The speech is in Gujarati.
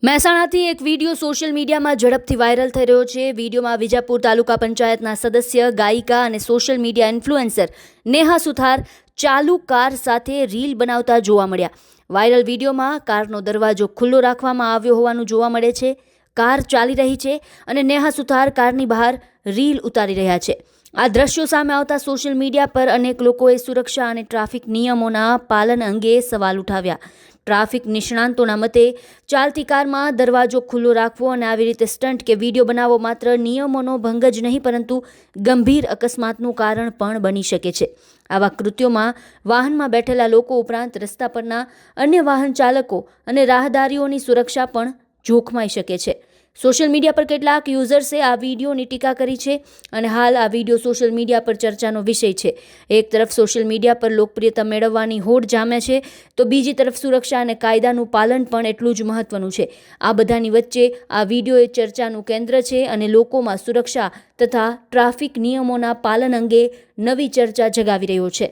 મહેસાણાથી એક વિડીયો સોશિયલ મીડિયામાં ઝડપથી વાયરલ થઈ રહ્યો છે। વિડીયોમાં વિજાપુર તાલુકા પંચાયતના સદસ્ય, ગાયિકા અને સોશિયલ મીડિયા ઇન્ફ્લુએન્સર નેહા સુથાર ચાલુ કાર સાથે રીલ બનાવતા જોવા મળ્યા। વાયરલ વિડીયોમાં કારનો દરવાજો ખુલ્લો રાખવામાં આવ્યો હોવાનું જોવા મળે છે। કાર ચાલી રહી છે અને નેહા સુથાર કારની બહાર રીલ ઉતારી રહ્યા છે। આ દ્રશ્યો સામે આવતા સોશિયલ મીડિયા પર અનેક લોકોએ સુરક્ષા અને ટ્રાફિક નિયમોના પાલન અંગે સવાલ ઉઠાવ્યા। ટ્રાફિક નિષ્ણાંતોના મતે ચાલતી કારમાં દરવાજો ખુલ્લો રાખવો અને આવી રીતે સ્ટન્ટ કે વિડીયો બનાવવો માત્ર નિયમોનો ભંગ જ નહીં પરંતુ ગંભીર અકસ્માતનું કારણ પણ બની શકે છે। આવા કૃત્યોમાં વાહનમાં બેઠેલા લોકો ઉપરાંત રસ્તા પરના અન્ય વાહન ચાલકો અને રાહદારીઓની સુરક્ષા પણ જોખમાઈ શકે છે। સોશિયલ મીડિયા પર કેટલાક યુઝર્સે આ વિડીયોની ટીકા કરી છે અને હાલ આ વિડીયો સોશિયલ મીડિયા પર ચર્ચાનો વિષય છે। એક તરફ સોશિયલ મીડિયા પર લોકપ્રિયતા મેળવવાની હોડ જામે છે તો બીજી તરફ સુરક્ષા અને કાયદાનું પાલન પણ એટલું જ મહત્વનું છે। આ બધાની વચ્ચે આ વિડીયો એ ચર્ચાનું કેન્દ્ર છે અને લોકોમાં સુરક્ષા તથા ટ્રાફિક નિયમોના પાલન અંગે નવી ચર્ચા જગાવી રહ્યો છે।